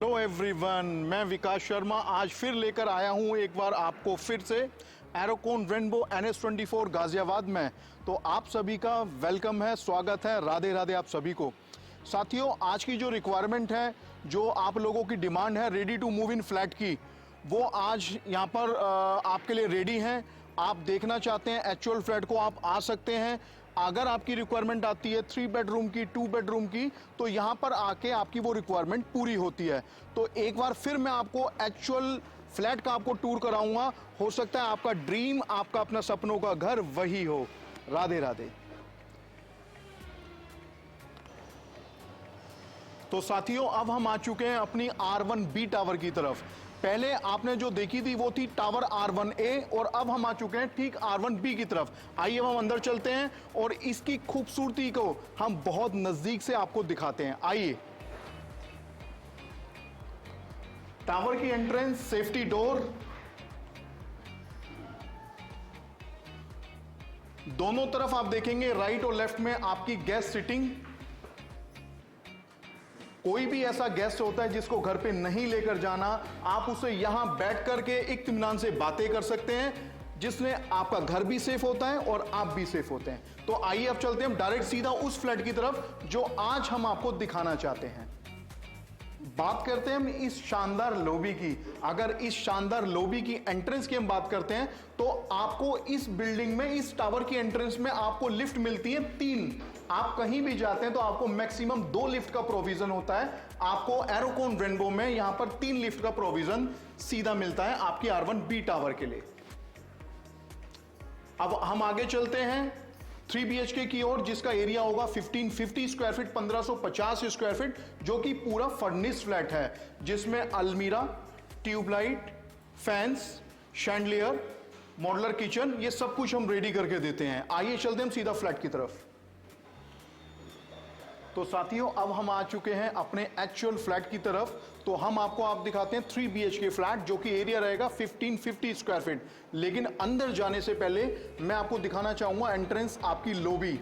Hello everyone, मैं विकास शर्मा आज फिर लेकर आया हूं एक बार आपको फिर से एरोकॉन रेनबो NS24 गाजियाबाद में। तो आप सभी का वेलकम है, स्वागत है, राधे राधे आप सभी को। साथियों, आज की जो रिक्वायरमेंट है, जो आप लोगों की डिमांड है ready to move in flat की, वो आज यहाँ पर आपके लिए रेडी हैं। आप देखना चाहते हैं एक्चुअल फ्लैट को, आप आ सकते हैं। अगर आपकी रिक्वायरमेंट आती है 3 बेडरूम की, 2 बेडरूम की, तो यहाँ पर आके आपकी वो रिक्वायरमेंट पूरी होती है। तो एक बार फिर मैं आपको एक्चुअल फ्लैट का आपको टूर कराऊंगा। हो सकता है आपका ड्रीम, आपका अपना सपनों का घर वही हो। राधे राधे। तो साथियों, अब हम आ चुके हैं अपनी R1B टावर की तरफ। पहले आपने जो देखी थी वो थी टावर R1A, और अब हम आ चुके हैं ठीक R1B की तरफ। आइए हम अंदर चलते हैं और इसकी खूबसूरती को हम बहुत नजदीक से आपको दिखाते हैं। आइए। टावर की एंट्रेंस, सेफ्टी डोर, दोनों तरफ आप देखेंगे राइट और लेफ्ट में आपकी गेस्ट सिटिंग। कोई भी ऐसा गेस्ट होता है जिसको घर पे नहीं लेकर जाना, आप उसे यहां बैठ करके इत्मीनान से बातें कर सकते हैं, जिसमें आपका घर भी सेफ होता है और आप भी सेफ होते हैं। तो आइए अब चलते हैं हम डायरेक्ट सीधा उस फ्लैट की तरफ जो आज हम आपको दिखाना चाहते हैं। बात करते हैं हम इस शानदार लॉबी की। अगर इस शानदार लॉबी की एंट्रेंस की हम बात करते हैं तो आपको इस बिल्डिंग में, इस टावर की एंट्रेंस में आपको लिफ्ट मिलती है 3। आप कहीं भी जाते हैं तो आपको मैक्सिमम 2 लिफ्ट का प्रोविजन होता है। आपको एरोकॉन रेनबो में यहां पर 3 लिफ्ट का प्रोविजन सीधा मिलता है आपकी R1B टावर के लिए। अब हम आगे चलते हैं 3 BHK की ओर, जिसका एरिया होगा 1550 स्क्वायर फीट, 1550 स्क्वायर फीट, जो कि पूरा फर्निश्ड फ्लैट है, जिसमें अलमीरा, tubelight, fans, chandelier, modular kitchen, ये सब कुछ हम रेडी करके देते हैं। आइए चलते हैं हम सीधा फ्लैट की तरफ। तो साथियों, अब हम आ चुके हैं अपने एक्चुअल फ्लैट की तरफ। तो हम आप दिखाते हैं 3 BHK फ्लैट, जो कि एरिया रहेगा 1550 स्क्वायर फीट। लेकिन अंदर जाने से पहले मैं आपको दिखाना चाहूंगा एंट्रेंस, आपकी लॉबी।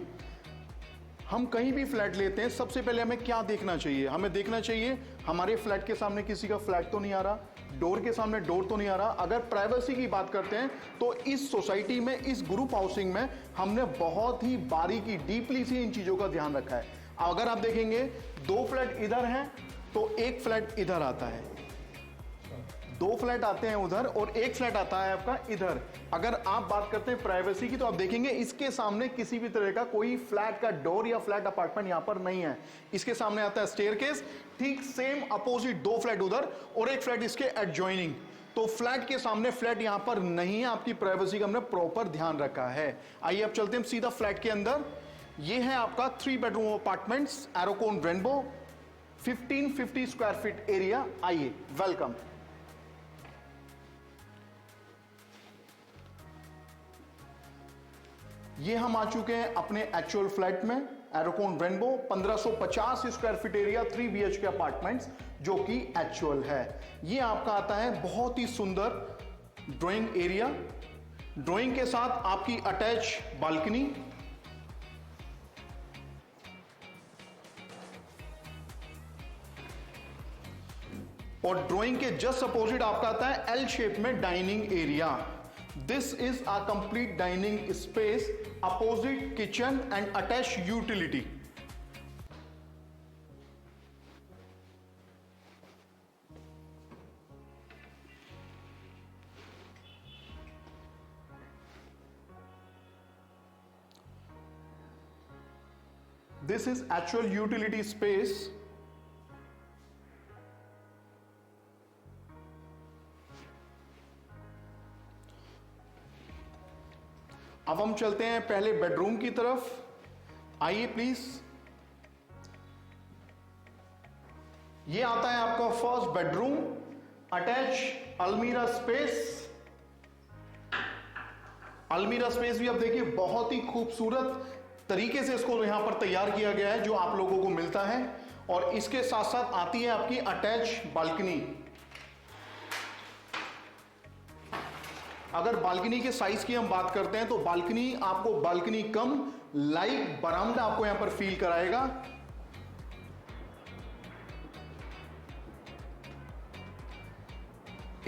हम कहीं भी फ्लैट लेते हैं, सबसे पहले हमें क्या देखना चाहिए? हमें देखना चाहिए हमारे फ्लैट के सामने किसी का फ्लैट तो नहीं आ रहा, डोर के सामने डोर तो नहीं आ रहा। अगर प्राइवेसी की बात करते हैं तो इस सोसाइटी में, इस ग्रुप हाउसिंग में हमने बहुत ही बारीकी, डीपली से इन चीजों का ध्यान रखा है। अगर आप देखेंगे 2 फ्लैट इधर हैं तो 1 फ्लैट इधर आता है, 2 फ्लैट आते हैं उधर और 1 फ्लैट आता है आपका इधर। अगर आप बात करते हैं प्राइवेसी की तो आप देखेंगे इसके सामने किसी भी तरह का कोई फ्लैट का डोर या फ्लैट अपार्टमेंट यहां पर नहीं है। इसके सामने आता है स्टेयरकेस, ठीक सेम अपोजिट 2 फ्लैट उधर और 1 फ्लैट इसके एडजॉइनिंग। तो फ्लैट के सामने फ्लैट यहां पर नहीं है। आपकी प्राइवेसी का हमने प्रॉपर ध्यान रखा है। आइए अब चलते हैं सीधा फ्लैट के अंदर। ये है आपका 3 bedroom apartments, Aerocon Rainbow, 1550 square feet area. आइए, वेलकम। ये हम आ चुके हैं अपने एक्चुअल फ्लैट में, Aerocon Rainbow, 1550 square feet area, 3 BHK apartments, जो कि एक्चुअल है। ये आपका आता है बहुत ही सुंदर ड्राइंग एरिया, ड्राइंग के साथ आपकी अटैच बालकनी, और ड्राइंग के जस्ट अपोजिट आपका आता है L शेप में dining area. This is a complete dining space, opposite kitchen and attach utility. This is actual utility space. अब हम चलते हैं पहले बेडरूम की तरफ। आइए प्लीज। ये आता है आपका फर्स्ट बेडरूम, अटैच अलमीरा स्पेस। अलमीरा स्पेस भी आप देखिए बहुत ही खूबसूरत तरीके से इसको यहां पर तैयार किया गया है, जो आप लोगों को मिलता है। और इसके साथ साथ आती है आपकी अटैच बालकनी। अगर बालकनी के साइज की हम बात करते हैं तो बालकनी आपको बालकनी कम लाइक बरामदा आपको यहां पर फील कराएगा।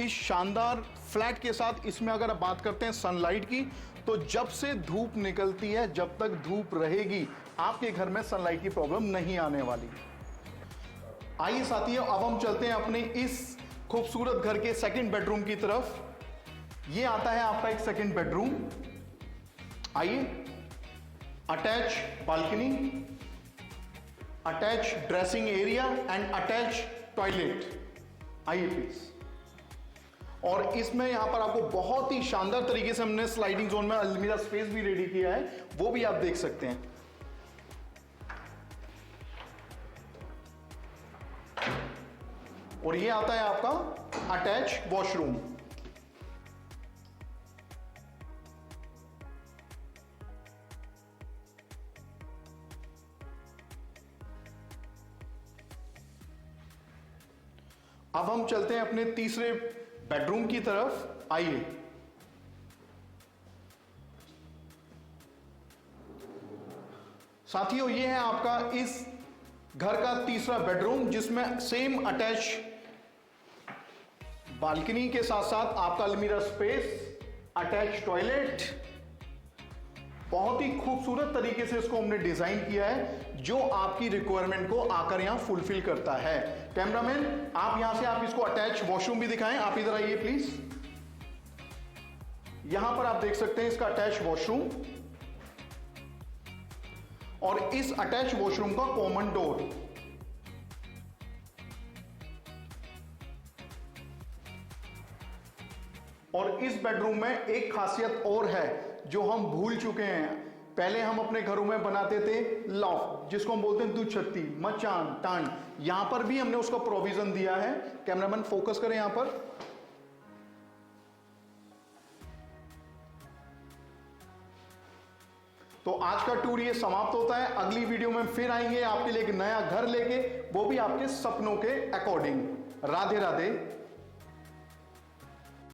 इस शानदार फ्लैट के साथ इसमें अगर आप बात करते हैं सनलाइट की, तो जब से धूप निकलती है, जब तक धूप रहेगी, आपके घर में सनलाइट की प्रॉब्लम नहीं आने वाली। आइए साथियों, अब हम चलते हैं अपने इस खूबसूरत घर के सेकंड बेडरूम की तरफ। ये आता है आपका एक सेकंड बेडरूम। आइए, attach balcony, attach dressing area and attach toilet. आइए प्लीज। और इसमें यहां पर आपको बहुत ही शानदार तरीके से हमने स्लाइडिंग जोन में अलमीरा स्पेस भी रेडी किया है, वो भी आप देख सकते हैं। और ये आता है आपका अटैच वॉशरूम। अब हम चलते हैं अपने तीसरे बेडरूम की तरफ। आइए, साथियों, ये है आपका इस घर का तीसरा बेडरूम, जिसमें सेम अटैच बालकनी के साथ साथ आपका अलमीरा स्पेस, अटैच टॉयलेट। बहुत ही खूबसूरत तरीके से इसको हमने डिजाइन किया है, जो आपकी रिक्वायरमेंट को आकर यहां फुलफिल करता है। कैमरामैन, आप यहां से आप इसको अटैच वॉशरूम भी दिखाएं। आप इधर आइए प्लीज। यहां पर आप देख सकते हैं इसका अटैच वॉशरूम और इस अटैच वॉशरूम का कॉमन डोर। और इस बेडरूम में एक खासियत और है जो हम भूल चुके हैं। पहले हम अपने घरों में बनाते थे लॉफ्ट, जिसको हम बोलते हैं दुछत्ती, मचान, टांड। यहां पर भी हमने उसका प्रोविजन दिया है। कैमरामैन फोकस करें यहां पर। तो आज का टूर ये समाप्त होता है। अगली वीडियो में फिर आएंगे आपके लिए एक नया घर लेके, वो भी आपके सपनों के अकॉर्डिंग। राधे राधे।